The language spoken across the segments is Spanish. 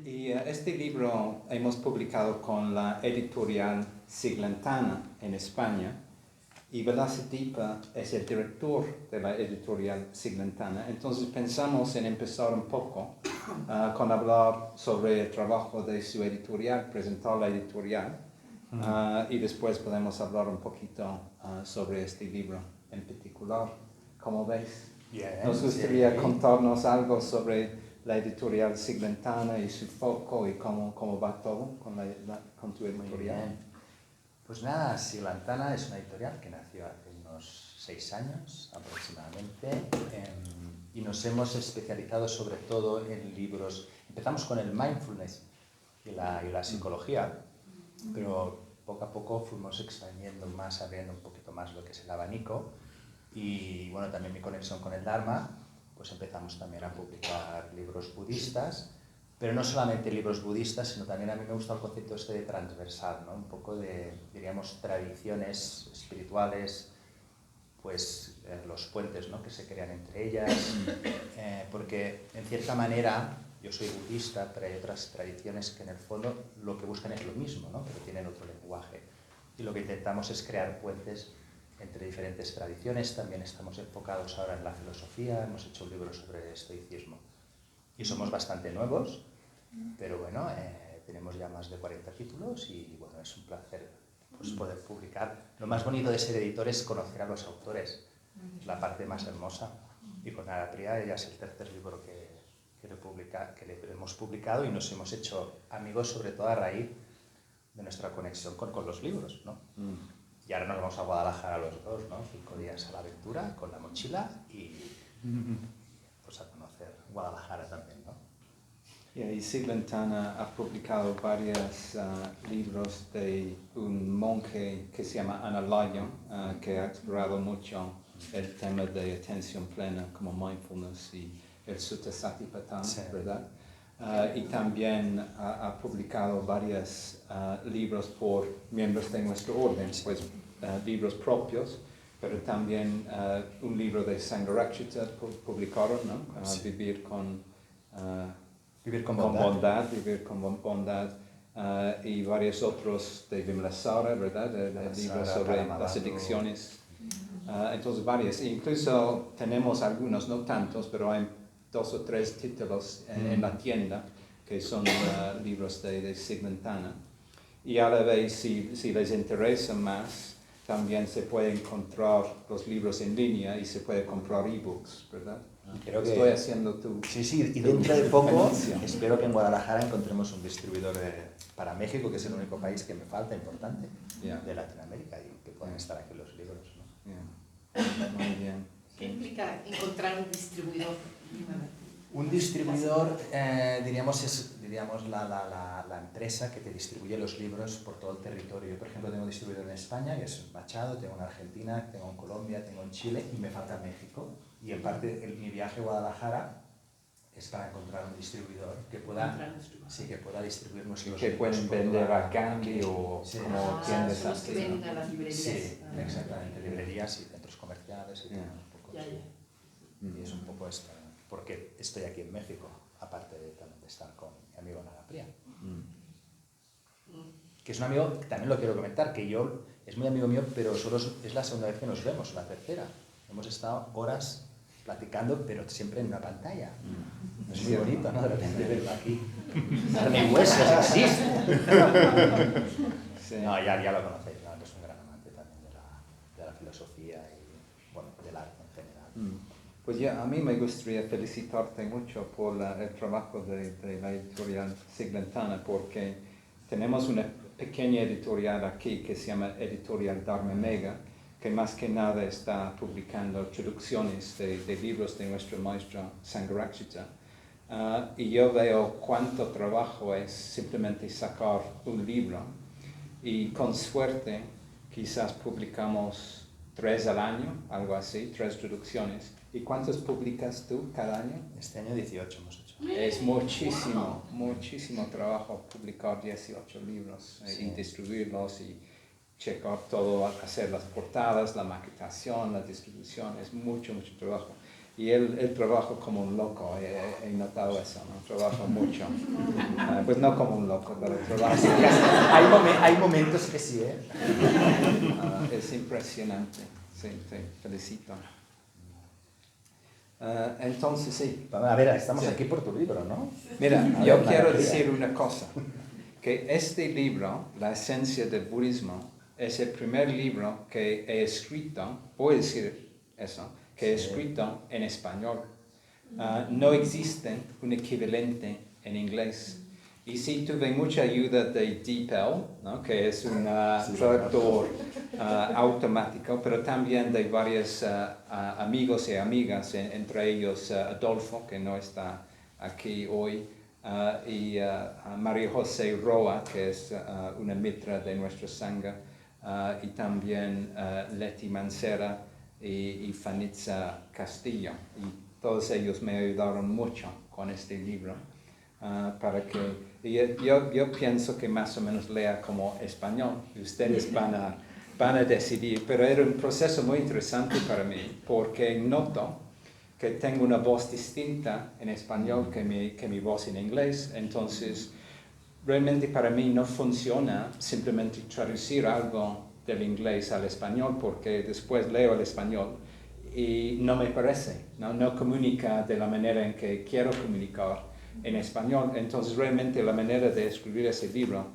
Y este libro hemos publicado con la editorial Siglentana en España, y Velasidipa es el director de la editorial Siglentana. Entonces pensamos en empezar un poco con hablar sobre el trabajo de su editorial, presentar la editorial, y después podemos hablar un poquito sobre este libro en particular. ¿Cómo veis? Bien, ¿Nos gustaría contarnos algo sobre la editorial Siglentana y su foco y cómo va todo con tu editorial? Muy bien. Pues nada, Siglentana es una editorial que nació hace unos 6 años aproximadamente, y nos hemos especializado sobre todo en libros. Empezamos con el mindfulness y la psicología, pero poco a poco fuimos expandiendo más, abriendo un poquito más lo que es el abanico, y bueno, también mi conexión con el Dharma, pues empezamos también a publicar libros budistas. Pero no solamente libros budistas, sino también a mí me gusta el concepto este de transversal, ¿no? Un poco de, diríamos, tradiciones espirituales, pues los puentes, ¿no?, que se crean entre ellas, porque en cierta manera yo soy budista, pero hay otras tradiciones que en el fondo lo que buscan es lo mismo, ¿no?, pero tienen otro lenguaje. Y lo que intentamos es crear puentes entre diferentes tradiciones. También estamos enfocados ahora en la filosofía, hemos hecho un libro sobre estoicismo. Y somos bastante nuevos, pero bueno, tenemos ya más de 40 títulos y bueno, es un placer pues, poder publicar. Lo más bonito de ser editor es conocer a los autores, es la parte más hermosa. Y con Ara Priya ya es el tercer libro que le hemos publicado, y nos hemos hecho amigos sobre todo a raíz de nuestra conexión con los libros, ¿no? Y ahora nos vamos a Guadalajara los dos, ¿no? 5 días a la aventura con la mochila y pues a conocer Guadalajara también, ¿no? Y Siglentana ha publicado varios libros de un monje que se llama Analayo, que ha explorado mucho el tema de atención plena como mindfulness y el Sutta Satipatthana, sí, ¿verdad? Y también ha publicado varios libros por miembros de nuestro orden, pues libros propios, pero también un libro de Sangharakshita publicaron, ¿no? Sí. Vivir con bondad. Vivir con bondad, y varios otros de Vimalasara, ¿verdad? El libro sobre las adicciones. Entonces varios, incluso tenemos algunos, no tantos, pero hay 2 o 3 títulos en la tienda que son libros de Siglentana. Y a la vez, si les interesa más, también se puede encontrar los libros en línea y se puede comprar ebooks, ¿verdad? Creo que estoy haciendo tu... Sí, y dentro de poco espero que en Guadalajara encontremos un distribuidor para México, que es el único país que me falta importante de Latinoamérica, y que puedan estar aquí los libros, ¿no? Muy bien. ¿Qué implica encontrar un distribuidor? Un distribuidor, diríamos, es la empresa que te distribuye los libros por todo el territorio. Yo, por ejemplo, tengo un distribuidor en España, que es Machado, tengo en Argentina, tengo en Colombia, tengo en Chile, y me falta México. Y en parte mi viaje a Guadalajara es para encontrar un distribuidor que pueda distribuir nuestros libros. Que pueden vender a cambio o como tiendas así. Que venden a las librerías. Sí, exactamente, librerías y centros comerciales y un poco. Y es un poco esto, porque estoy aquí en México, aparte de también de estar con mi amigo Ara Priya. Que es un amigo, también lo quiero comentar, que es muy amigo mío, pero solo es la segunda vez que nos vemos, la tercera. Hemos estado horas platicando, pero siempre en una pantalla. Es muy bonito, ¿no? De repente verlo aquí. Carne y huesos, existe. Sí. No, ya lo conocéis, ¿no? Es un gran amante también de la filosofía y, bueno, del arte en general. Pues ya, a mí me gustaría felicitarte mucho por el trabajo de la editorial Siglentana, porque tenemos una pequeña editorial aquí que se llama Editorial Dharma Mega, que más que nada está publicando traducciones de libros de nuestro maestro Sangharakshita. Y yo veo cuánto trabajo es simplemente sacar un libro, y con suerte quizás publicamos 3 al año, algo así, 3 traducciones. ¿Y cuántos publicas tú cada año? Este año 18 hemos hecho. Es muchísimo trabajo publicar 18 libros, y distribuirlos y checar todo, hacer las portadas, la maquetación, la distribución, es mucho trabajo. Y él trabaja como un loco, he notado eso, ¿no? Trabaja mucho. Pues no como un loco, pero trabaja. Hay momentos que sí, ¿eh? Es impresionante, sí, felicito. Entonces, sí. A ver, estamos Sí. aquí por tu libro, ¿no? Mira, A yo ver, quiero maravilla. decir una cosa, que este libro, La esencia del budismo, es el primer libro que he escrito, voy a decir eso, que he escrito en español. No existe un equivalente en inglés. Y sí tuve mucha ayuda de DeepL, ¿no? Que es un traductor automático, pero también de varios amigos y amigas, entre ellos Adolfo, que no está aquí hoy, y María José Roa, que es una mitra de nuestra sangha, y también Leti Mancera y Fanitza Castillo. Y todos ellos me ayudaron mucho con este libro. Para que yo pienso que más o menos lea como español, y ustedes van a decidir, pero era un proceso muy interesante para mí, porque noto que tengo una voz distinta en español que mi voz en inglés, entonces realmente para mí no funciona simplemente traducir algo del inglés al español, porque después leo el español y no me parece, no comunica de la manera en que quiero comunicar en español. Entonces realmente la manera de escribir ese libro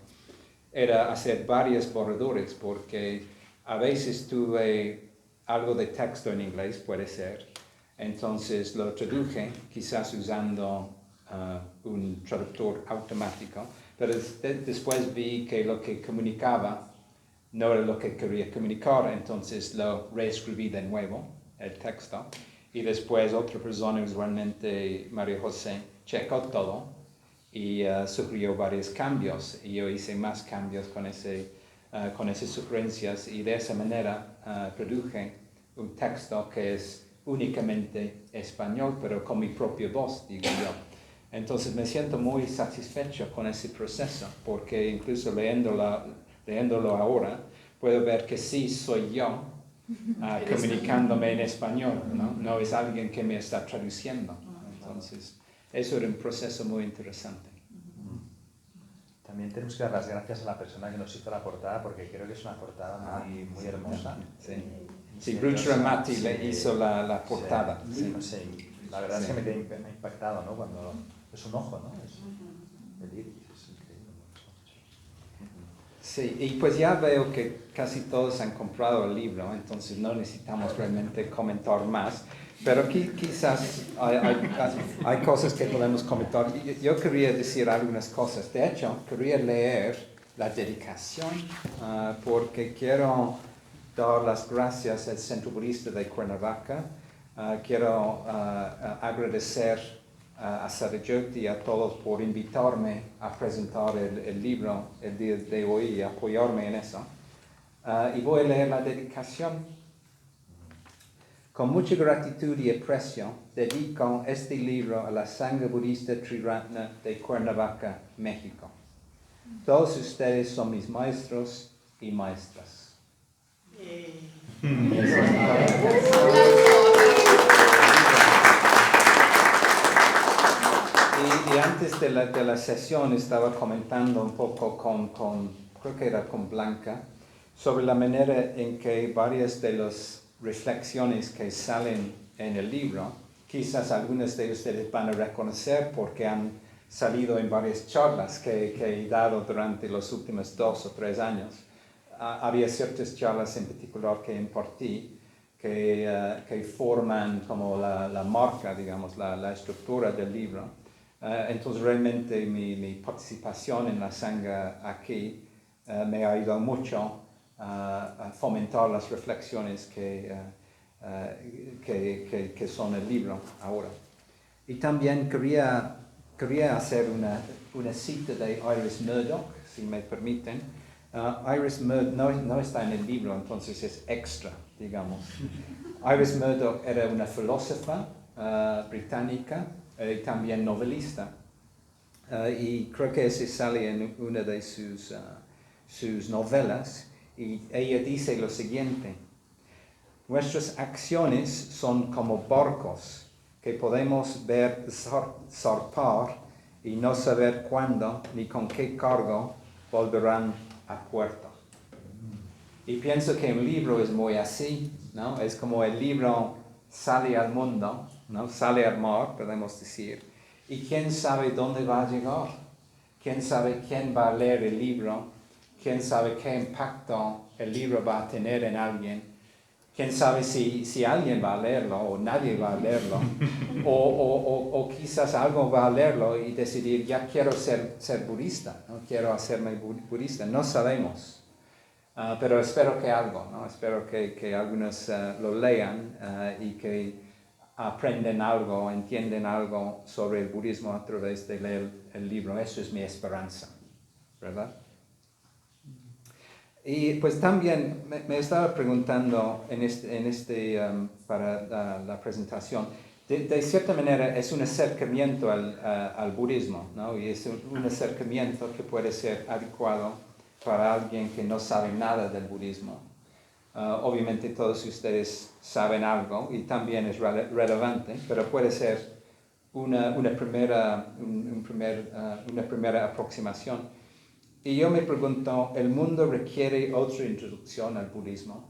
era hacer varios borradores, porque a veces tuve algo de texto en inglés, puede ser, entonces lo traduje quizás usando un traductor automático, pero después vi que lo que comunicaba no era lo que quería comunicar, entonces lo reescribí de nuevo, el texto, y después otra persona, usualmente María José, checó todo y sugirió varios cambios, y yo hice más cambios con esas sugerencias, y de esa manera produje un texto que es únicamente español, pero con mi propia voz, digo yo. Entonces me siento muy satisfecho con ese proceso, porque incluso leyéndolo ahora, puedo ver que sí soy yo comunicándome en español, ¿no? No es alguien que me está traduciendo. Entonces, eso era un proceso muy interesante. También tenemos que dar las gracias a la persona que nos hizo la portada, porque creo que es una portada muy hermosa. Sí, Ruchra Mati le hizo la portada. Sí. No sé, la verdad es que me ha impactado, ¿no? Cuando es un ojo, ¿no? Es increíble. Sí, y pues ya veo que casi todos han comprado el libro, entonces no necesitamos realmente comentar más, pero quizás hay cosas que podemos comentar. Yo quería decir algunas cosas. De hecho, quería leer la dedicación, porque quiero dar las gracias al Centro Budista de Cuernavaca. Quiero agradecer a Satyajyoti y a todos por invitarme a presentar el libro el día de hoy y apoyarme en eso. Y voy a leer la dedicación. Con mucha gratitud y aprecio, dedico este libro a la Sangha Budista Triratna de Cuernavaca, México. Todos ustedes son mis maestros y maestras. Y antes de la sesión estaba comentando un poco creo que era con Blanca, sobre la manera en que varias de las reflexiones que salen en el libro, quizás algunas de ustedes van a reconocer porque han salido en varias charlas que he dado durante los últimos 2 o 3 años. Había ciertas charlas en particular que impartí que forman como la marca, digamos, la estructura del libro. Entonces realmente mi participación en la Sangha aquí me ha ayudado mucho a fomentar las reflexiones que son el libro ahora. Y también quería hacer una cita de Iris Murdoch, si me permiten. Iris Murdoch no está en el libro, entonces es extra, digamos. Iris Murdoch era una filósofa británica y también novelista. Y creo que ese sale en una de sus novelas, y ella dice lo siguiente: nuestras acciones son como barcos que podemos ver zarpar y no saber cuándo ni con qué cargo volverán a puerto. Y pienso que un libro es muy así, ¿no? Es como el libro sale al mundo, ¿no? Sale al mar, podemos decir, y quién sabe dónde va a llegar, quién sabe quién va a leer el libro, quién sabe qué impacto el libro va a tener en alguien, quién sabe si alguien va a leerlo o nadie va a leerlo, o quizás algo va a leerlo y decidir, ya quiero ser budista, no quiero hacerme budista, no sabemos. Pero espero que algo, ¿no? Espero que algunos lo lean y que aprenden algo, entienden algo sobre el budismo a través de leer el libro. Eso es mi esperanza, ¿verdad? Y pues también me estaba preguntando para la presentación, de cierta manera es un acercamiento al budismo, ¿no? Y es un acercamiento que puede ser adecuado para alguien que no sabe nada del budismo. Obviamente todos ustedes saben algo y también es relevante, pero puede ser una primera aproximación. Y yo me pregunto, ¿el mundo requiere otra introducción al budismo?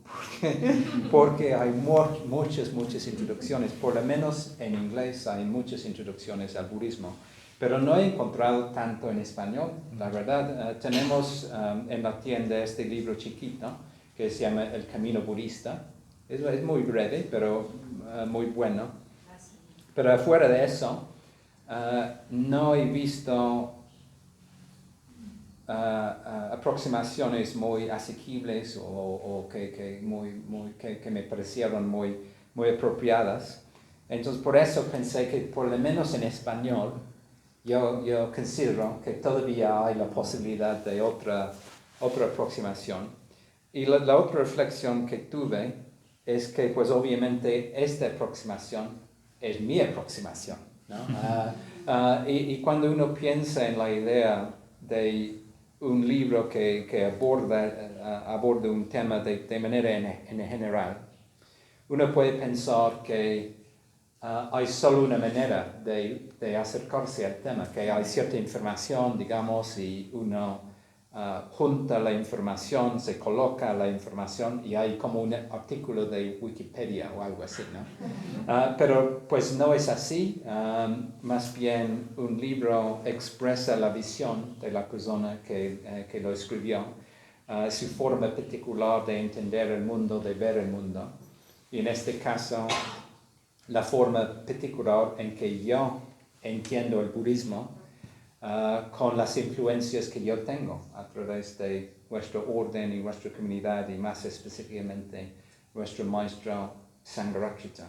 Porque hay muchas introducciones, por lo menos en inglés hay muchas introducciones al budismo. Pero no he encontrado tanto en español, la verdad. Tenemos en la tienda este libro chiquito que se llama El Camino Budista. Es muy breve, pero muy bueno. Pero afuera de eso, no he visto aproximaciones muy asequibles o que me parecieron muy apropiadas. Entonces, por eso pensé que por lo menos en español, yo considero que todavía hay la posibilidad de otra aproximación. Y la otra reflexión que tuve es que, pues obviamente, esta aproximación es mi aproximación, ¿no? Y cuando uno piensa en la idea de un libro que aborda un tema de manera en general, uno puede pensar que hay solo una manera de acercarse al tema, que hay cierta información, digamos, y uno junta la información, se coloca la información y hay como un artículo de Wikipedia o algo así, ¿no? Pero pues no es así, más bien un libro expresa la visión de la persona que lo escribió, su forma particular de entender el mundo, de ver el mundo, y en este caso la forma particular en que yo entiendo el budismo con las influencias que yo tengo a través de vuestro orden y vuestra comunidad y más específicamente vuestro maestro Sangharakshita.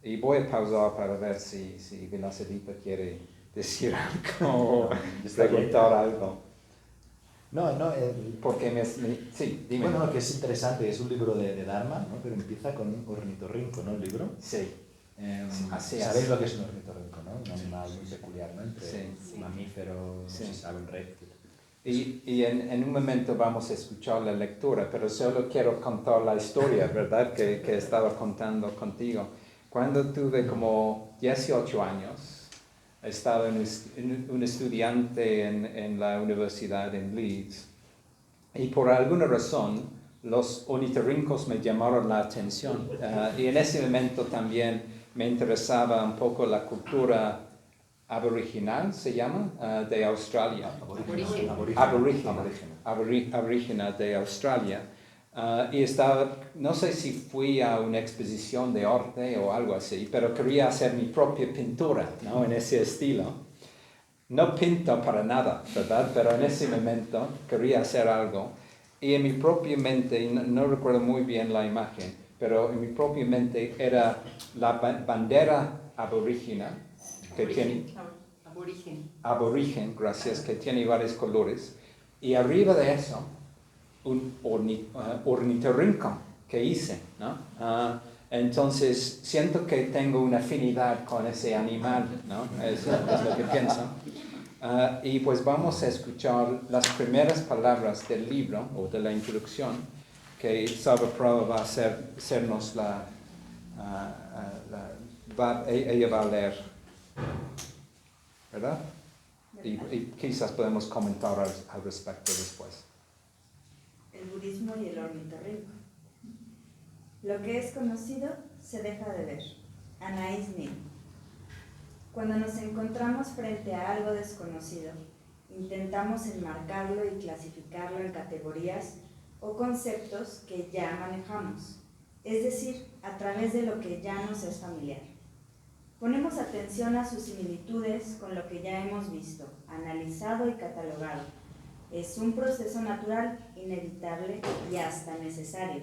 Y voy a pausar para ver si Vilasadipa quiere decir algo o preguntar algo. No, Porque sí, dime. Bueno, que es interesante, es un libro de Dharma, ¿no? Pero empieza con un ornitorrinco, ¿no? El libro. Sí. Sabéis lo que es un ornitorrinco, ¿no? Un animal muy peculiar, ¿no? Entre Sí. mamífero, no se sabe, un reptil. Y en un momento vamos a escuchar la lectura, pero solo quiero contar la historia, ¿verdad? Que estaba contando contigo. Cuando tuve como 18 años, estaba un estudiante en la universidad en Leeds y por alguna razón los ornitorrincos me llamaron la atención y en ese momento también me interesaba un poco la cultura aboriginal, se llama, de Australia. Aborígena de Australia. Y estaba, no sé si fui a una exposición de arte o algo así, pero quería hacer mi propia pintura, ¿no? En ese estilo. No pinto para nada, ¿verdad? Pero en ese momento quería hacer algo. Y en mi propia mente, no recuerdo muy bien la imagen, pero en mi propia mente era la bandera aborígena, que tiene aborigen, gracias, que tiene varios colores, y arriba de eso un ornitorrinco que hice, ¿no? Entonces siento que tengo una afinidad con ese animal, ¿no? Es lo que pienso. Y pues vamos a escuchar las primeras palabras del libro o de la introducción que Sarva Prabhu va a hacernos ella va a leer, ¿verdad? Y quizás podemos comentar al respecto después. El budismo y el ornitorrinco. Lo que es conocido se deja de ver. Anais Nin. Cuando nos encontramos frente a algo desconocido, intentamos enmarcarlo y clasificarlo en categorías o conceptos que ya manejamos, es decir, a través de lo que ya nos es familiar. Ponemos atención a sus similitudes con lo que ya hemos visto, analizado y catalogado. Es un proceso natural, inevitable y hasta necesario.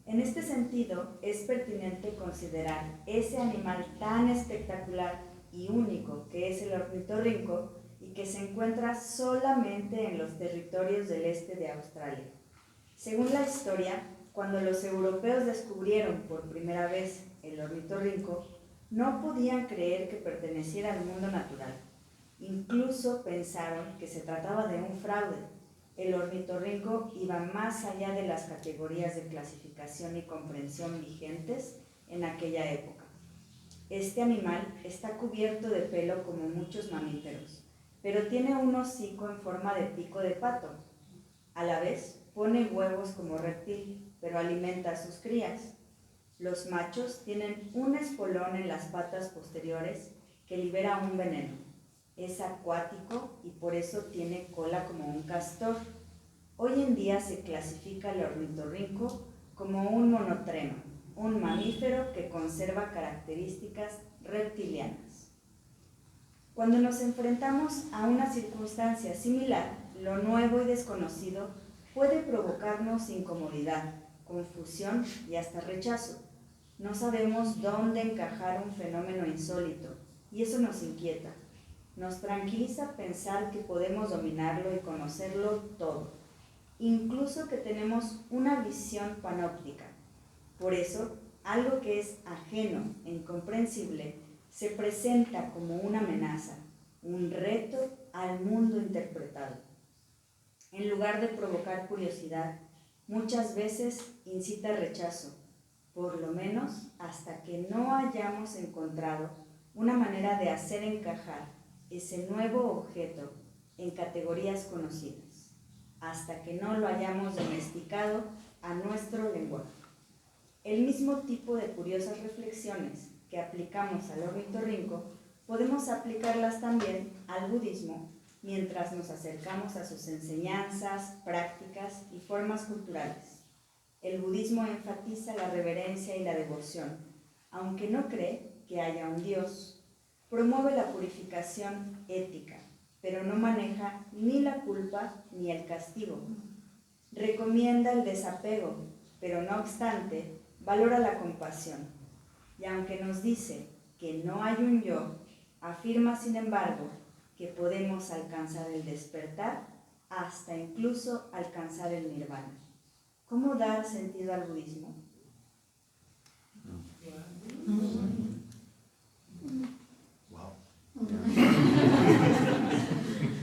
En este sentido, es pertinente considerar ese animal tan espectacular y único que es el ornitorrinco y que se encuentra solamente en los territorios del este de Australia. Según la historia, cuando los europeos descubrieron por primera vez el ornitorrinco, no podían creer que perteneciera al mundo natural. Incluso pensaron que se trataba de un fraude. El ornitorrinco iba más allá de las categorías de clasificación y comprensión vigentes en aquella época. Este animal está cubierto de pelo como muchos mamíferos, pero tiene un hocico en forma de pico de pato. A la vez, pone huevos como reptil, pero alimenta a sus crías. Los machos tienen un espolón en las patas posteriores que libera un veneno. Es acuático y por eso tiene cola como un castor. Hoy en día se clasifica el ornitorrinco como un monotrema, un mamífero que conserva características reptilianas. Cuando nos enfrentamos a una circunstancia similar, lo nuevo y desconocido puede provocarnos incomodidad, confusión y hasta rechazo. No sabemos dónde encajar un fenómeno insólito y eso nos inquieta. Nos tranquiliza pensar que podemos dominarlo y conocerlo todo, incluso que tenemos una visión panóptica. Por eso, algo que es ajeno e incomprensible se presenta como una amenaza, un reto al mundo interpretado. En lugar de provocar curiosidad, muchas veces incita rechazo, por lo menos hasta que no hayamos encontrado una manera de hacer encajar ese nuevo objeto en categorías conocidas, hasta que no lo hayamos domesticado a nuestro lenguaje. El mismo tipo de curiosas reflexiones que aplicamos al ornitorrinco podemos aplicarlas también al budismo mientras nos acercamos a sus enseñanzas, prácticas y formas culturales. El budismo enfatiza la reverencia y la devoción, aunque no cree que haya un Dios. Promueve la purificación ética, pero no maneja ni la culpa ni el castigo. Recomienda el desapego, pero no obstante, valora la compasión. Y aunque nos dice que no hay un yo, afirma sin embargo que podemos alcanzar el despertar hasta incluso alcanzar el nirvana. ¿Cómo dar sentido al budismo?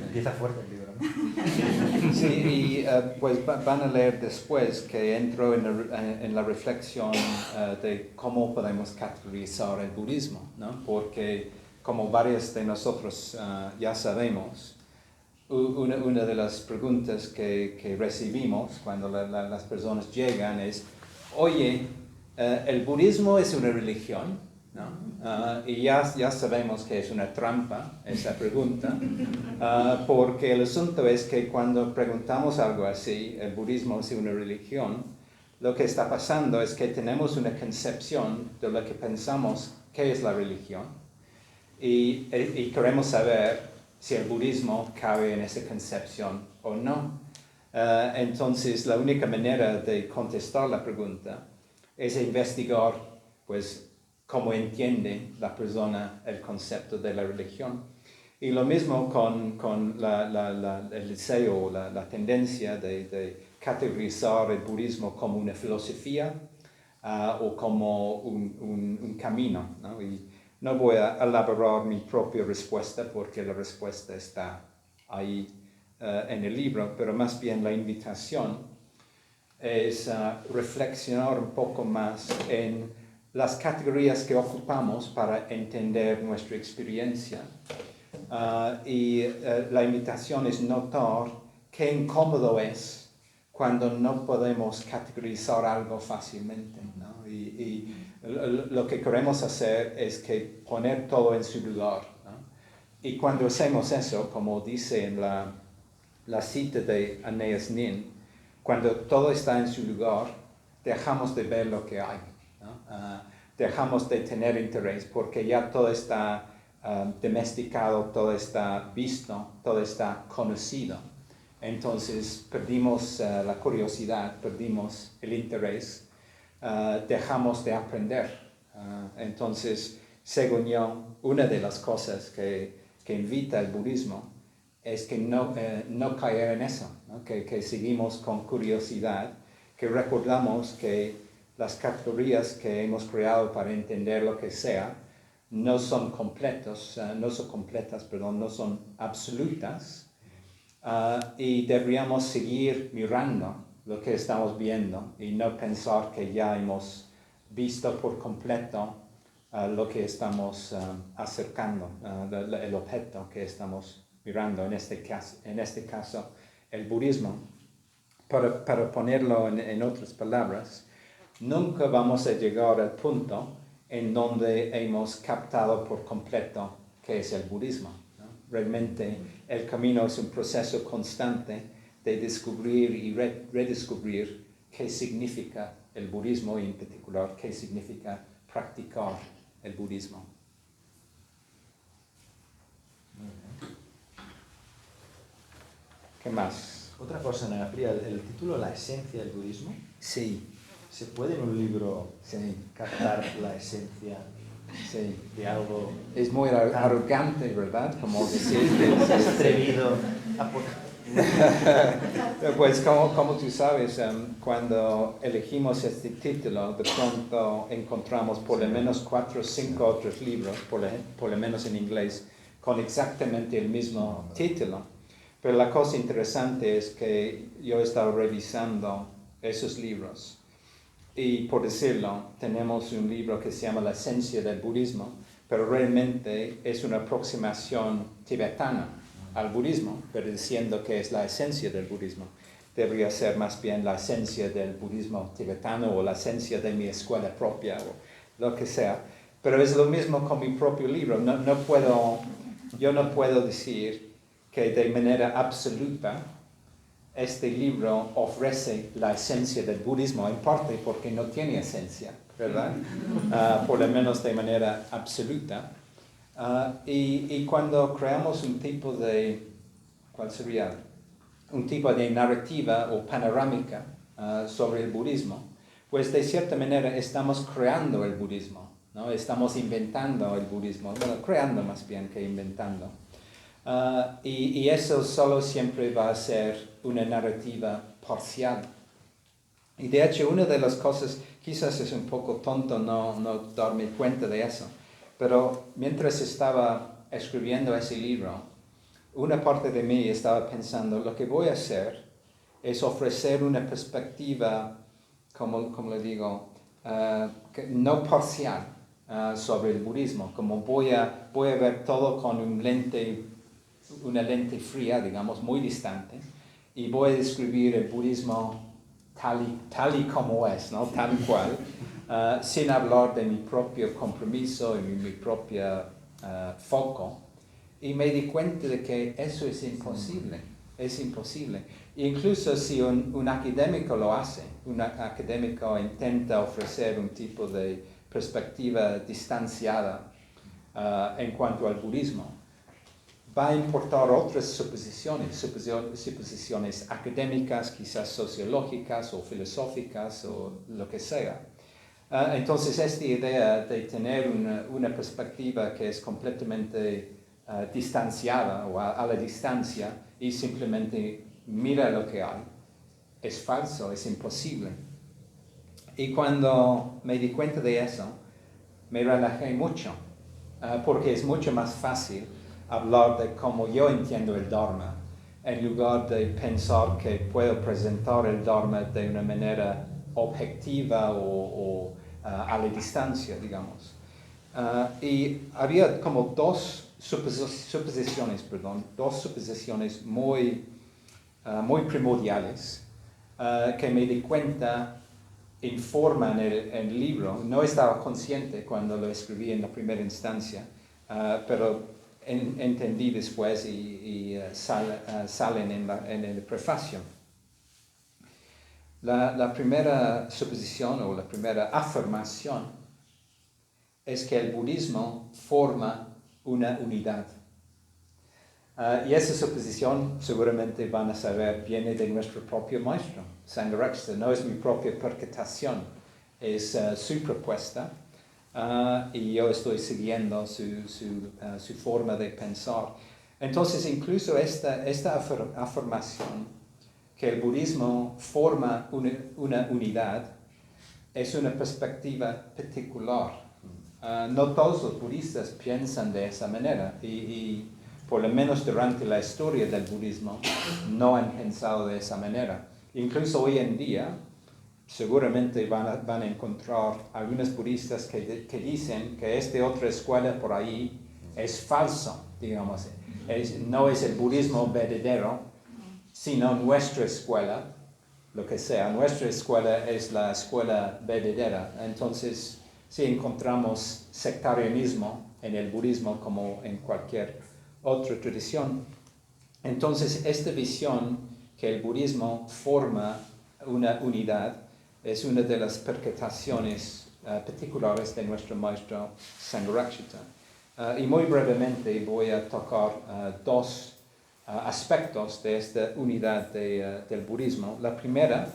Empieza fuerte el libro, ¿no? Sí, y pues van a leer después que entro en la reflexión de cómo podemos categorizar el budismo, ¿no? Porque como varios de nosotros ya sabemos, una de las preguntas que recibimos cuando las personas llegan es, oye, ¿el budismo es una religión? ¿No? Y ya sabemos que es una trampa esa pregunta, porque el asunto es que cuando preguntamos algo así, el budismo es una religión, lo que está pasando es que tenemos una concepción de lo que pensamos que es la religión y queremos saber si el budismo cabe en esa concepción o no. Entonces, la única manera de contestar la pregunta es investigar, pues, cómo entiende la persona el concepto de la religión. Y lo mismo con el deseo, la tendencia de categorizar el budismo como una filosofía o como un camino, ¿no? Y no voy a elaborar mi propia respuesta porque la respuesta está ahí en el libro, pero más bien la invitación es reflexionar un poco más en las categorías que ocupamos para entender nuestra experiencia. La invitación es notar qué incómodo es cuando no podemos categorizar algo fácilmente, ¿no? Y lo que queremos hacer es que poner todo en su lugar, ¿no? Y cuando hacemos eso, como dice en la cita de Anais Nin, cuando todo está en su lugar, dejamos de ver lo que hay, ¿no? Dejamos de tener interés porque ya todo está domesticado, todo está visto, todo está conocido. Entonces perdimos la curiosidad, perdimos el interés, dejamos de aprender. Entonces, según yo, una de las cosas que invita el budismo es que no caer en eso, ¿no? Que seguimos con curiosidad, que recordamos que las categorías que hemos creado para entender lo que sea no son completas, no son absolutas, y deberíamos seguir mirando lo que estamos viendo y no pensar que ya hemos visto por completo lo que estamos acercando, el objeto que estamos mirando, en este caso el budismo. Para ponerlo en otras palabras, nunca vamos a llegar al punto en donde hemos captado por completo qué es el budismo, ¿no? Realmente el camino es un proceso constante de descubrir y redescubrir qué significa el budismo y en particular qué significa practicar el budismo. Muy bien. ¿Qué más? Otra cosa, Ana Fría, el título La esencia del budismo. Sí. ¿Se puede en un libro Sí. captar la esencia Sí. de algo? Es muy arrogante, ¿verdad? Como decir que ¿Cómo te has atrevido a Pues como tú sabes, cuando elegimos este título, de pronto encontramos por lo menos 4 o 5 otros libros, por lo menos en inglés, con exactamente el mismo título. Pero la cosa interesante es que yo he estado revisando esos libros y, por decirlo, tenemos un libro que se llama La esencia del budismo, pero realmente es una aproximación tibetana al budismo, pero diciendo que es la esencia del budismo. Debería ser más bien la esencia del budismo tibetano o la esencia de mi escuela propia o lo que sea. Pero es lo mismo con mi propio libro. Yo no puedo decir que de manera absoluta este libro ofrece la esencia del budismo, en parte porque no tiene esencia, ¿verdad? Por lo menos de manera absoluta. Y cuando creamos un tipo de, ¿cuál sería? Un tipo de narrativa o panorámica sobre el budismo, pues de cierta manera estamos creando el budismo, ¿no? Estamos inventando el budismo, bueno, creando más bien que inventando. Y eso solo siempre va a ser una narrativa parcial. Y de hecho, una de las cosas, quizás es un poco tonto no darme cuenta de eso, pero mientras estaba escribiendo ese libro, una parte de mí estaba pensando, lo que voy a hacer es ofrecer una perspectiva, como le digo, no parcial sobre el budismo, como voy a ver todo con una lente fría, digamos, muy distante, y voy a describir el budismo tal y como es, ¿no? Tal cual, sin hablar de mi propio compromiso y mi propio foco. Y me di cuenta de que eso es imposible. Incluso si un académico lo hace, un académico intenta ofrecer un tipo de perspectiva distanciada en cuanto al budismo, va a importar otras suposiciones académicas, quizás sociológicas o filosóficas o lo que sea. Entonces, esta idea de tener una perspectiva que es completamente distanciada o a la distancia y simplemente mira lo que hay, es falso, es imposible. Y cuando me di cuenta de eso, me relajé mucho, porque es mucho más fácil hablar de cómo yo entiendo el Dharma, en lugar de pensar que puedo presentar el Dharma de una manera objetiva o a la distancia, digamos. Y había como dos suposiciones muy primordiales que me di cuenta informan el libro. No estaba consciente cuando lo escribí en la primera instancia, pero entendí después y salen en el prefacio. La primera suposición o la primera afirmación es que el budismo forma una unidad. Y esa suposición, seguramente van a saber, viene de nuestro propio maestro, Sangharakshita. No es mi propia percepción, es su propuesta, y yo estoy siguiendo su forma de pensar. Entonces, incluso esta afirmación, que el budismo forma una unidad, es una perspectiva particular. No todos los budistas piensan de esa manera, y por lo menos durante la historia del budismo no han pensado de esa manera. Incluso hoy en día, seguramente van a encontrar algunos budistas que dicen que esta otra escuela por ahí es falso, digamos. No es el budismo verdadero, sino nuestra escuela, lo que sea. Nuestra escuela es la escuela verdadera. Entonces, si encontramos sectarianismo en el budismo como en cualquier otra tradición, entonces esta visión que el budismo forma una unidad es una de las percepciones particulares de nuestro maestro Sangharakshita. Y muy brevemente voy a tocar dos aspectos de esta unidad del budismo. La primera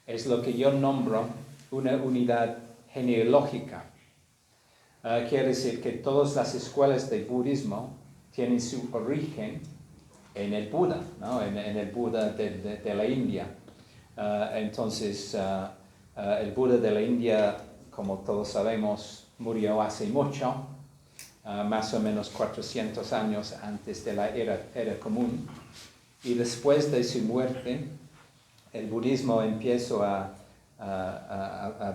es lo que yo nombro una unidad genealógica. Quiere decir que todas las escuelas de budismo tienen su origen en el Buda, ¿no? en el Buda de la India. Entonces, el Buda de la India, como todos sabemos, murió hace mucho, más o menos 400 años antes de la era común. Y después de su muerte, el budismo empezó a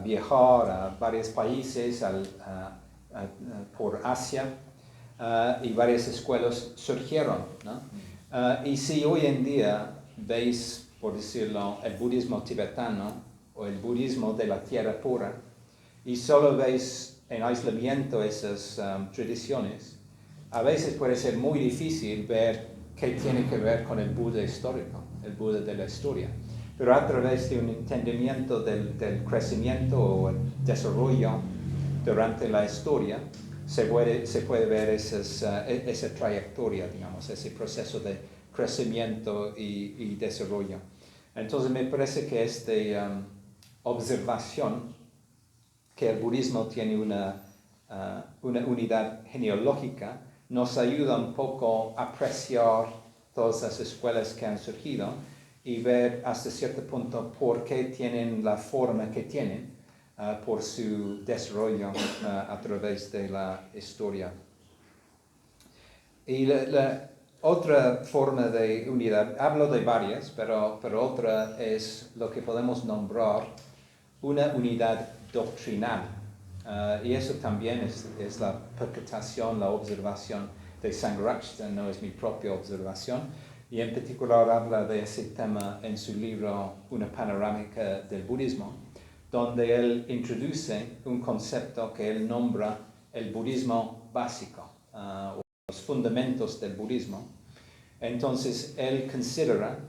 viajar a varios países por Asia, y varias escuelas surgieron, ¿no? Y si hoy en día veis, por decirlo, el budismo tibetano o el budismo de la tierra pura, y solo veis en aislamiento esas tradiciones, a veces puede ser muy difícil ver qué tiene que ver con el Buda histórico, el Buda de la historia. Pero a través de un entendimiento del crecimiento o el desarrollo durante la historia, se puede ver esa trayectoria, digamos, ese proceso de crecimiento y desarrollo. Entonces me parece que esta observación, que el budismo tiene una unidad genealógica, nos ayuda un poco a apreciar todas las escuelas que han surgido y ver hasta cierto punto por qué tienen la forma que tienen, por su desarrollo a través de la historia. Y la otra forma de unidad, hablo de varias, pero otra es lo que podemos nombrar una unidad doctrinal. Y eso también es la percepción, la observación de Sangharakshita, no es mi propia observación. Y en particular habla de ese tema en su libro Una panorámica del budismo, donde él introduce un concepto que él nombra el budismo básico, o los fundamentos del budismo. Entonces él considera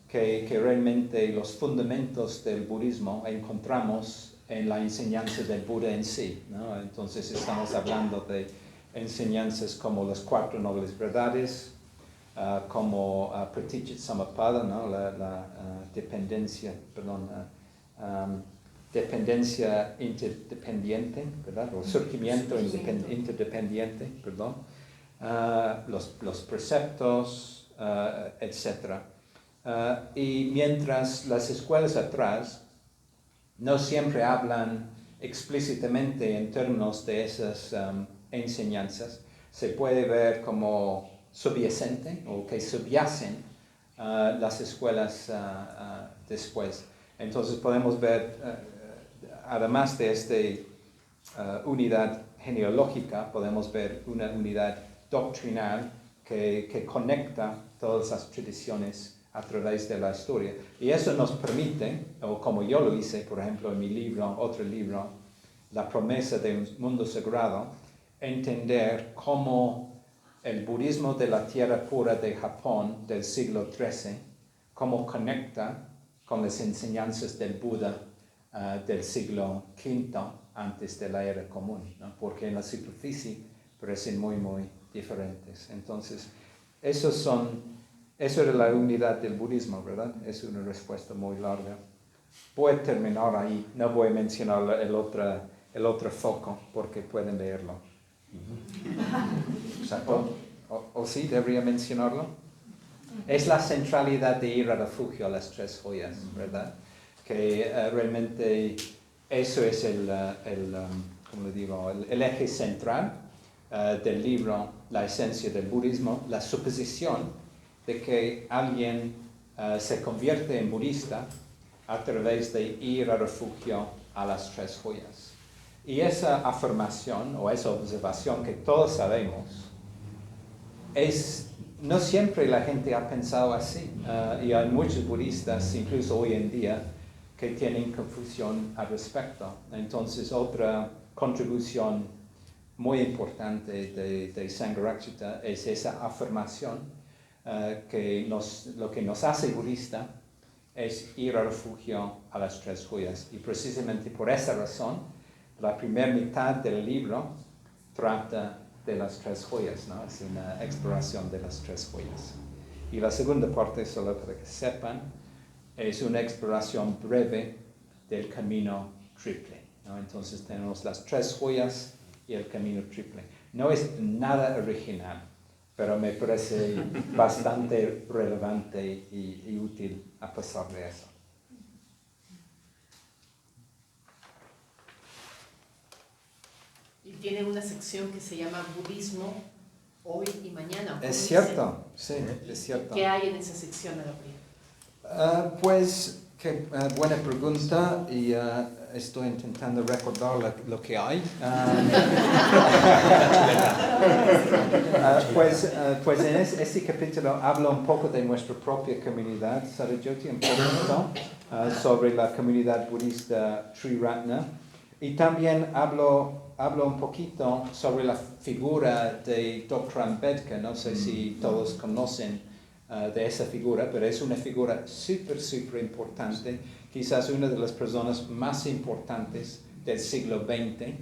que realmente los fundamentos del budismo encontramos en la enseñanza del Buda en sí, ¿no? Entonces estamos hablando de enseñanzas como las 4 nobles verdades, como Pratitya-Samutpada, ¿no? la dependencia interdependiente, ¿verdad? O surgimiento interdependiente, perdón. Los preceptos, etc. Y mientras las escuelas atrás no siempre hablan explícitamente en términos de esas enseñanzas, se puede ver como subyacente o que subyacen las escuelas después. Entonces podemos ver además de esta unidad genealógica, podemos ver una unidad doctrinal que conecta todas las tradiciones a través de la historia. Y eso nos permite, o como yo lo hice, por ejemplo, en mi libro, otro libro, La promesa de un mundo sagrado, entender cómo el budismo de la tierra pura de Japón del siglo XIII, cómo conecta con las enseñanzas del Buda del siglo V antes de la era común, ¿no? Porque en la superficie parecen muy, muy diferentes. Entonces, eso era la unidad del budismo, ¿verdad? Es una respuesta muy larga. Voy a terminar ahí, no voy a mencionar el otro foco porque pueden leerlo. ¿O sí, debería mencionarlo? Es la centralidad de ir a refugio a las tres joyas, ¿verdad? Que realmente eso es el eje central del libro, la esencia del budismo, la suposición de que alguien se convierte en budista a través de ir a refugio a las tres joyas. Y esa afirmación o esa observación que todos sabemos, no siempre la gente ha pensado así. Y hay muchos budistas, incluso hoy en día, que tienen confusión al respecto. Entonces, otra contribución muy importante de Sangharakshita es esa afirmación que lo que nos hace budista es ir al refugio a las tres joyas. Y precisamente por esa razón, la primera mitad del libro trata de las tres joyas, ¿no? Es una exploración de las tres joyas. Y la segunda parte, solo para que sepan, es una exploración breve del camino triple, ¿no? Entonces tenemos las tres joyas y el camino triple. No es nada original, pero me parece bastante relevante y útil a pesar de eso. Y tiene una sección que se llama Budismo hoy y mañana. Es cierto, sí, es cierto. ¿Qué hay en esa sección, Gabriel? Pues, buena pregunta y estoy intentando recordar lo que hay. Pues en este capítulo hablo un poco de nuestra propia comunidad, Sarajoti, un poquito, sobre la comunidad budista Triratna. Y también hablo un poquito sobre la figura de Dr. Ambedkar. No sé si todos conocen de esa figura, pero es una figura súper importante, quizás una de las personas más importantes del siglo XX,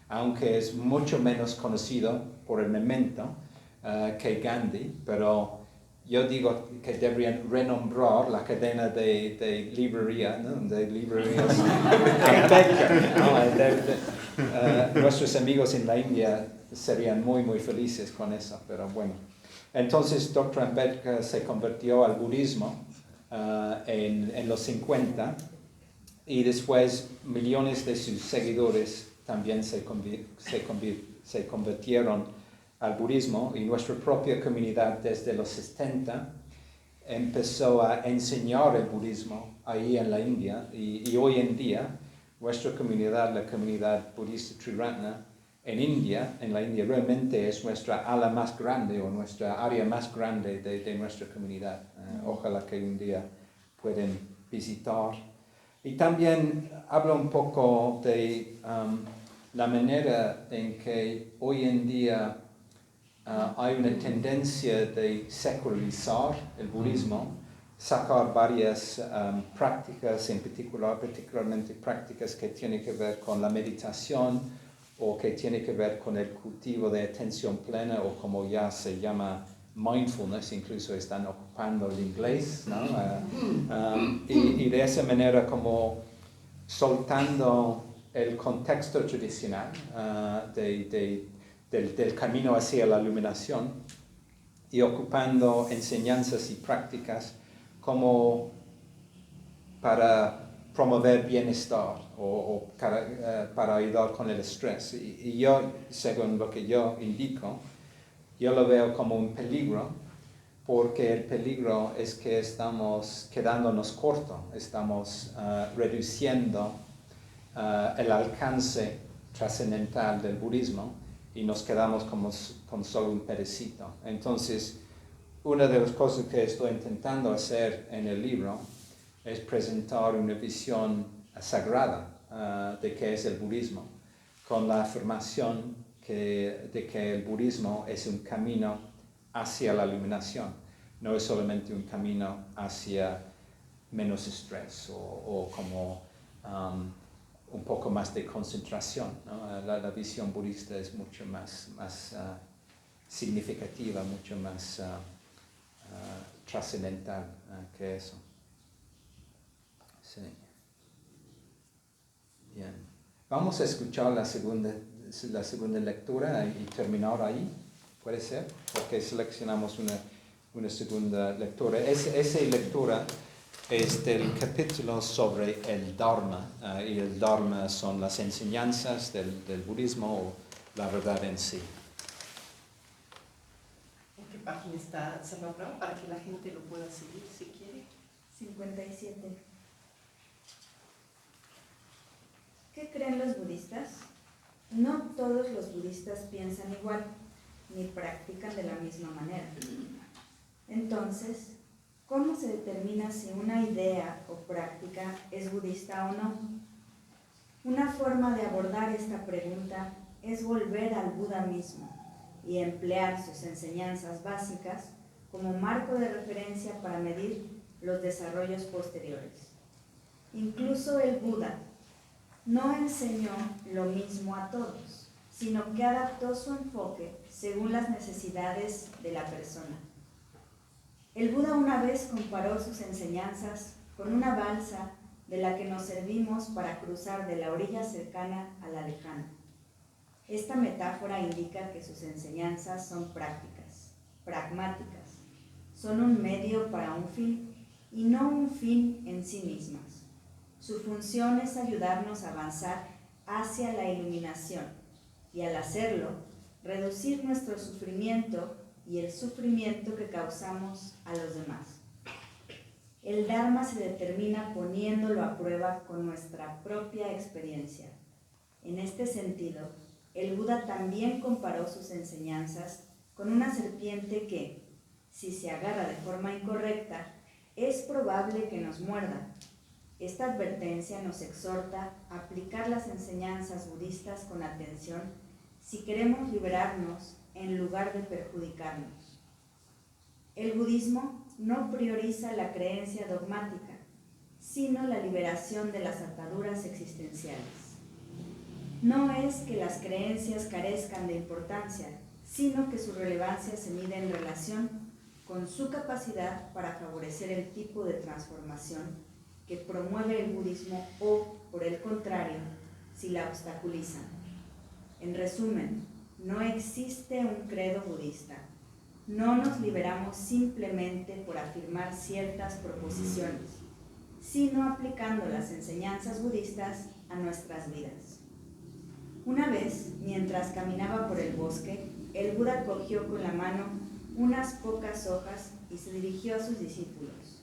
aunque es mucho menos conocido por el momento que Gandhi, pero yo digo que deberían renombrar la cadena de librería, ¿no? De librerías Ambedkar, ¿no? Nuestros amigos en la India serían muy felices con eso, pero bueno. Entonces, Dr. Ambedkar se convirtió al budismo en los 50 y después millones de sus seguidores también se convirtieron al budismo, y nuestra propia comunidad desde los 70 empezó a enseñar el budismo ahí en la India, y hoy en día nuestra comunidad, la comunidad budista Triratna, en la India realmente es nuestra ala más grande o nuestra área más grande de nuestra comunidad. Ojalá que un día puedan visitar. Y también hablo un poco de la manera en que hoy en día hay una tendencia de secularizar el budismo, sacar varias prácticas, en particularmente prácticas que tienen que ver con la meditación, o que tiene que ver con el cultivo de atención plena, o como ya se llama mindfulness, incluso están ocupando el inglés, ¿no? Y de esa manera como soltando el contexto tradicional del camino hacia la iluminación y ocupando enseñanzas y prácticas como para promover bienestar o para ayudar con el estrés. Y yo, según lo que yo indico, yo lo veo como un peligro, porque el peligro es que estamos quedándonos cortos, estamos reduciendo el alcance trascendental del budismo y nos quedamos con solo un pedacito. Entonces, una de las cosas que estoy intentando hacer en el libro es presentar una visión sagrada de qué es el budismo, con la afirmación de que el budismo es un camino hacia la iluminación, no es solamente un camino hacia menos estrés o como un poco más de concentración, ¿no? La visión budista es mucho más significativa, mucho más trascendental que eso. Sí. Bien. Vamos a escuchar la segunda lectura y terminar ahí, ¿puede ser? Porque seleccionamos una segunda lectura. Esa lectura es del capítulo sobre el Dharma, y el Dharma son las enseñanzas del budismo o la verdad en sí. ¿En qué página está Serrano Brown? Para que la gente lo pueda seguir si quiere. 57. ¿Qué creen los budistas? No todos los budistas piensan igual, ni practican de la misma manera. Entonces, ¿cómo se determina si una idea o práctica es budista o no? Una forma de abordar esta pregunta es volver al Buda mismo y emplear sus enseñanzas básicas como marco de referencia para medir los desarrollos posteriores. Incluso el Buda no enseñó lo mismo a todos, sino que adaptó su enfoque según las necesidades de la persona. El Buda una vez comparó sus enseñanzas con una balsa de la que nos servimos para cruzar de la orilla cercana a la lejana. Esta metáfora indica que sus enseñanzas son prácticas, pragmáticas, son un medio para un fin y no un fin en sí mismas. Su función es ayudarnos a avanzar hacia la iluminación y al hacerlo, reducir nuestro sufrimiento y el sufrimiento que causamos a los demás. El Dharma se determina poniéndolo a prueba con nuestra propia experiencia. En este sentido, el Buda también comparó sus enseñanzas con una serpiente que, si se agarra de forma incorrecta, es probable que nos muerda. Esta advertencia nos exhorta a aplicar las enseñanzas budistas con atención si queremos liberarnos en lugar de perjudicarnos. El budismo no prioriza la creencia dogmática, sino la liberación de las ataduras existenciales. No es que las creencias carezcan de importancia, sino que su relevancia se mide en relación con su capacidad para favorecer el tipo de transformación que promueve el budismo o, por el contrario, si la obstaculizan. En resumen, no existe un credo budista. No nos liberamos simplemente por afirmar ciertas proposiciones, sino aplicando las enseñanzas budistas a nuestras vidas. Una vez, mientras caminaba por el bosque, el Buda cogió con la mano unas pocas hojas y se dirigió a sus discípulos.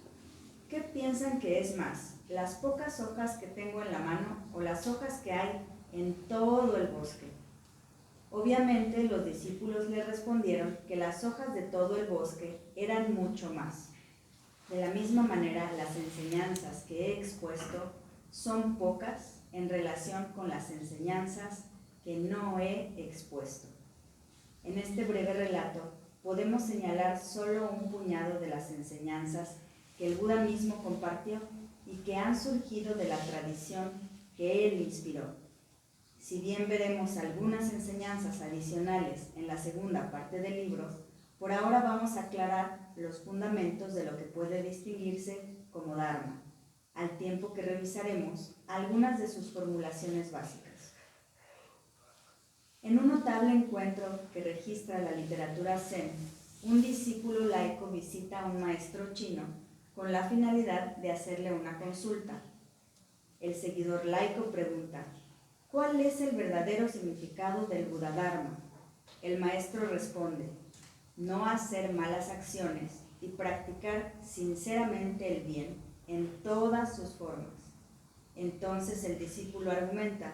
¿Qué piensan que es más, las pocas hojas que tengo en la mano o las hojas que hay en todo el bosque? Obviamente los discípulos le respondieron que las hojas de todo el bosque eran mucho más. De la misma manera, las enseñanzas que he expuesto son pocas en relación con las enseñanzas que no he expuesto. En este breve relato podemos señalar solo un puñado de las enseñanzas que el Buda mismo compartió y que han surgido de la tradición que él inspiró. Si bien veremos algunas enseñanzas adicionales en la segunda parte del libro, por ahora vamos a aclarar los fundamentos de lo que puede distinguirse como Dharma, al tiempo que revisaremos algunas de sus formulaciones básicas. En un notable encuentro que registra la literatura Zen, un discípulo laico visita a un maestro chino con la finalidad de hacerle una consulta. El seguidor laico pregunta: ¿cuál es el verdadero significado del Buda Dharma? El maestro responde: no hacer malas acciones y practicar sinceramente el bien en todas sus formas. Entonces el discípulo argumenta,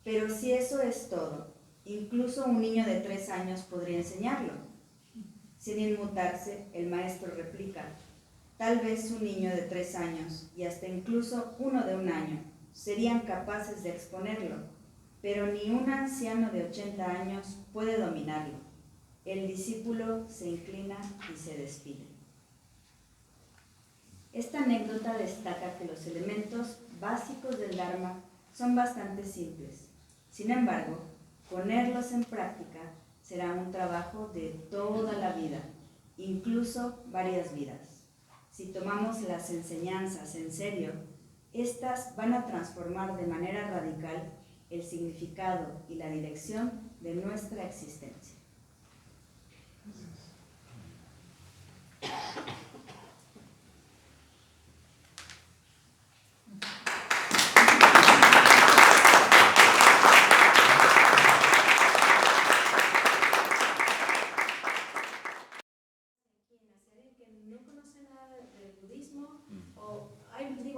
pero si eso es todo, incluso un niño de 3 años podría enseñarlo. Sin inmutarse, el maestro replica, tal vez un niño de 3 años y hasta incluso uno de 1 año serían capaces de exponerlo, pero ni un anciano de 80 años puede dominarlo. El discípulo se inclina y se despide. Esta anécdota destaca que los elementos básicos del Dharma son bastante simples. Sin embargo, ponerlos en práctica será un trabajo de toda la vida, incluso varias vidas. Si tomamos las enseñanzas en serio, estas van a transformar de manera radical el significado y la dirección de nuestra existencia.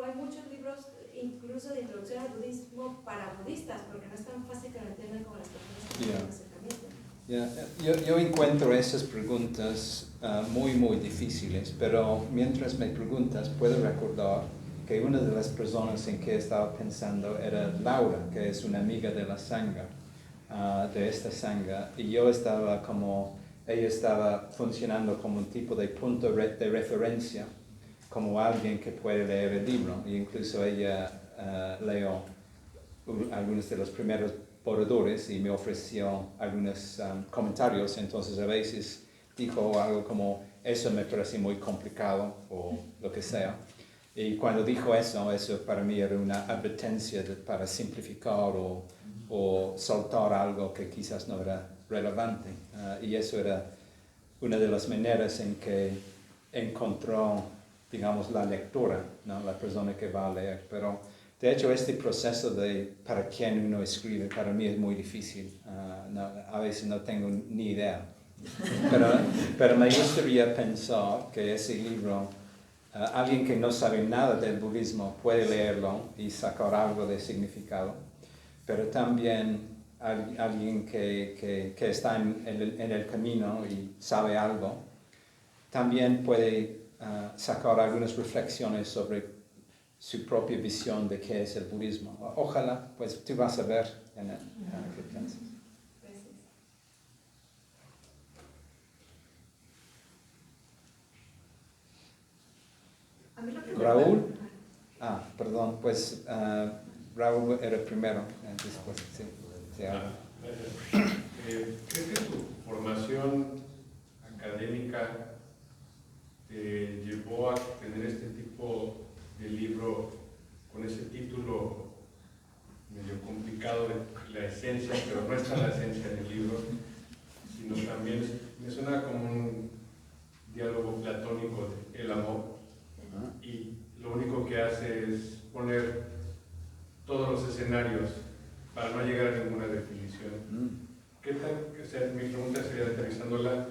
Hay muchos libros, incluso de introducción al budismo para budistas, porque no es tan fácil que lo entiendan como las personas que tienen acercamiento. Yo encuentro esas preguntas muy difíciles, pero mientras me preguntas puedo recordar que una de las personas en que estaba pensando era Laura, que es una amiga de la Sangha, de esta Sangha, y yo ella estaba funcionando como un tipo de punto de referencia, como alguien que puede leer el libro, e incluso ella leyó algunos de los primeros borradores y me ofreció algunos comentarios, entonces a veces dijo algo como, eso me parece muy complicado, o lo que sea, y cuando dijo eso para mí era una advertencia para simplificar o soltar algo que quizás no era relevante, y eso era una de las maneras en que encontró, digamos, la lectura, ¿no? La persona que va a leer. Pero, de hecho, este proceso de para quién uno escribe, para mí es muy difícil. A veces no tengo ni idea. Pero me gustaría pensar que ese libro, alguien que no sabe nada del budismo puede leerlo y sacar algo de significado, pero también alguien que está en el camino y sabe algo, también puede sacar algunas reflexiones sobre su propia visión de qué es el budismo. Ojalá, pues tú vas a ver en el qué piensas. Raúl. Perdón, pues Raúl era primero, después sí. ¿Crees que tu formación académica te llevó a tener este tipo de libro con ese título medio complicado de la esencia, pero no está la esencia del libro, sino también me suena como un diálogo platónico del amor, y lo único que hace es poner todos los escenarios para no llegar a ninguna definición? Mi pregunta sería, aterrizándola,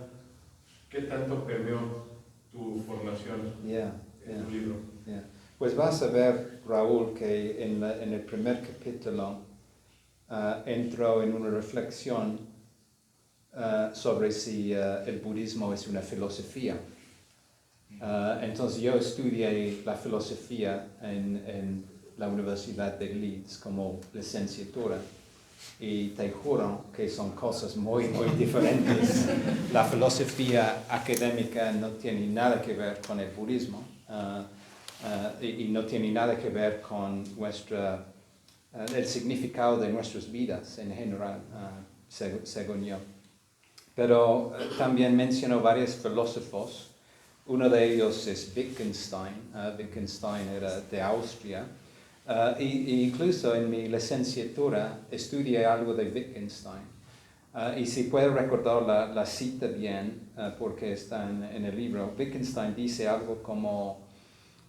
¿qué tanto permeó tu formación en tu libro? Pues vas a ver, Raúl, que en el primer capítulo entró en una reflexión sobre si el budismo es una filosofía. Entonces yo estudié la filosofía en la Universidad de Leeds como licenciatura, y te juro que son cosas muy diferentes. La filosofía académica no tiene nada que ver con el budismo, y no tiene nada que ver con el significado de nuestras vidas en general, según yo. Pero también mencionó varios filósofos. Uno de ellos es Wittgenstein. Wittgenstein era de Austria. Y incluso en mi licenciatura estudié algo de Wittgenstein. Y si puedo recordar la cita bien, porque está en el libro, Wittgenstein dice algo como: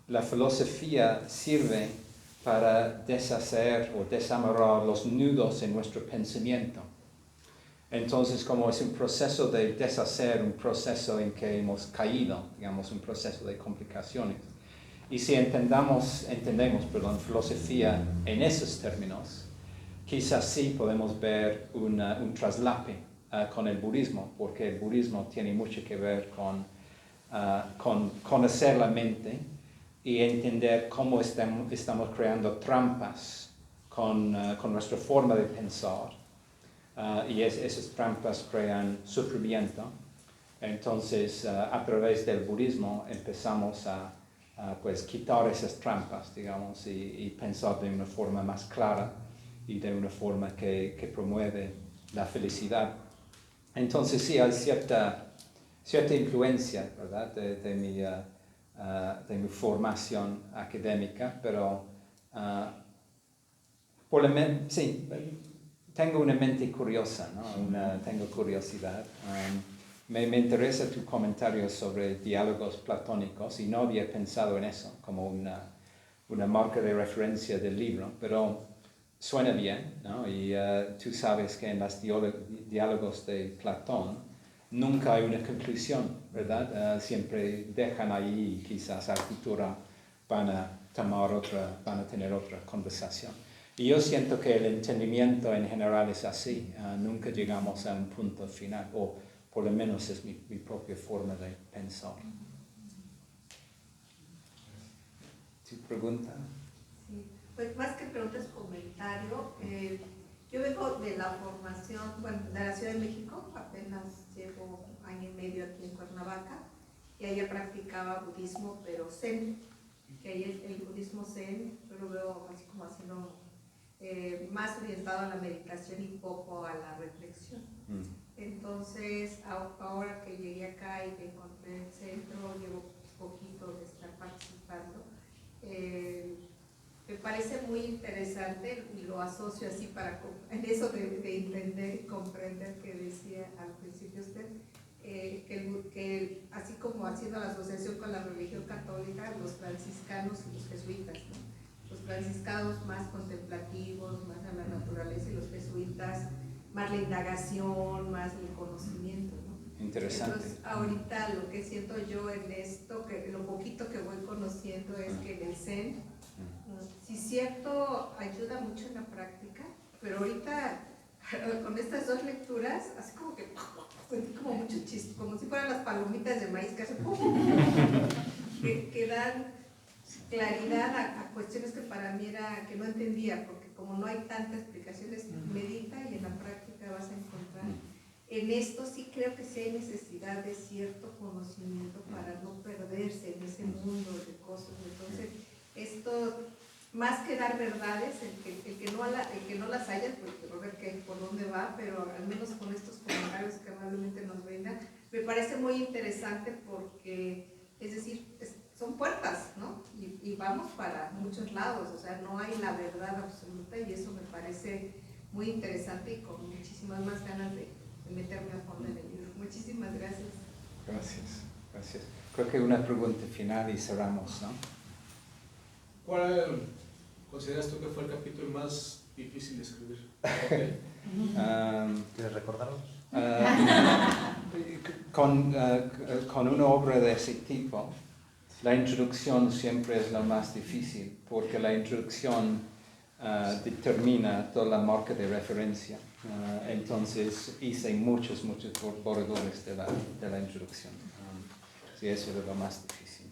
la filosofía sirve para deshacer o desamarrar los nudos en nuestro pensamiento. Entonces, como es un proceso de deshacer, un proceso en que hemos caído, digamos, un proceso de complicaciones. Y si entendemos, filosofía en esos términos, quizás sí podemos ver un traslape con el budismo, porque el budismo tiene mucho que ver con conocer la mente y entender cómo estamos creando trampas con nuestra forma de pensar. Y esas trampas crean sufrimiento. Entonces, a través del budismo empezamos a pues quitar esas trampas, digamos, y pensar de una forma más clara y de una forma que promueve la felicidad. Entonces sí, hay cierta influencia, ¿verdad?, de mi formación académica, pero sí, tengo una mente curiosa, ¿no? Tengo curiosidad. Me interesa tu comentario sobre diálogos platónicos y no había pensado en eso como una marca de referencia del libro, pero suena bien, ¿no? Y tú sabes que en los diálogos de Platón nunca hay una conclusión, ¿verdad? Siempre dejan ahí y quizás al futuro van a tener otra conversación. Y yo siento que el entendimiento en general es así, nunca llegamos a un punto final, o por lo menos es mi propia forma de pensar. ¿Tu pregunta? Sí, pues más que pregunta es comentario. Yo vengo de la formación, bueno, de la Ciudad de México, apenas llevo año y medio aquí en Cuernavaca, y allá practicaba budismo, pero zen, que ahí el budismo zen yo lo veo así como haciendo más orientado a la meditación y poco a la reflexión. Entonces, ahora que llegué acá y que encontré el centro, llevo poquito de estar participando, me parece muy interesante y lo asocio así en eso de entender y comprender que decía al principio usted, que así como haciendo la asociación con la religión católica, los franciscanos y los jesuitas, ¿no? Los franciscanos más contemplativos, más a la naturaleza, y los jesuitas más la indagación, más el conocimiento, ¿no? Interesante. Entonces, ahorita lo que siento yo en esto, que lo poquito que voy conociendo es que en el Zen, sí cierto, ayuda mucho en la práctica, pero ahorita con estas dos lecturas, así como que sentí como mucho chiste, como si fueran las palomitas de maíz que hacen que dan claridad a cuestiones que para mí era que no entendía, porque como no hay tantas explicaciones, medita y en la práctica vas a encontrar. En esto sí creo que sí hay necesidad de cierto conocimiento para no perderse en ese mundo de cosas. Entonces, esto, más que dar verdades, el que no las haya, pues quiero ver por dónde va, pero al menos con estos comentarios que amablemente nos brindan, me parece muy interesante porque, es decir, son puertas, ¿no? Y vamos para muchos lados, o sea, no hay la verdad absoluta, y eso me parece muy interesante y con muchísimas más ganas de meterme a fondo en el libro. Muchísimas gracias. Gracias. Creo que una pregunta final y cerramos, ¿no? ¿Cuál consideras tú que fue el capítulo más difícil de escribir? ¿Quieres recordarlos? Con una obra de ese tipo, la introducción siempre es lo más difícil, porque la introducción determina toda la marca de referencia. Entonces hice muchos borradores de la introducción. Sí, eso es lo más difícil.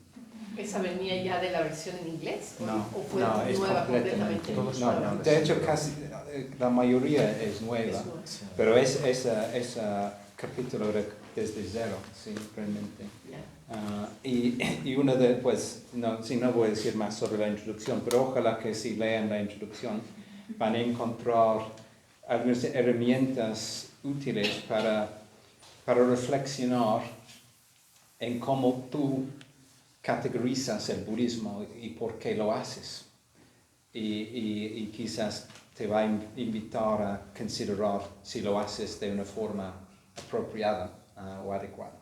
¿Esa venía ya de la versión en inglés? No, ¿O fue no, es nueva completamente. completamente? No, de hecho, casi la mayoría es nueva, pero ese capítulo desde cero, sí, realmente. Y una de, pues, no voy a decir más sobre la introducción, pero ojalá que si lean la introducción van a encontrar algunas herramientas útiles para reflexionar en cómo tú categorizas el budismo y por qué lo haces. Y quizás te va a invitar a considerar si lo haces de una forma apropiada o adecuada.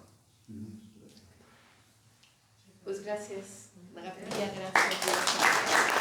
Pues gracias, María, gracias.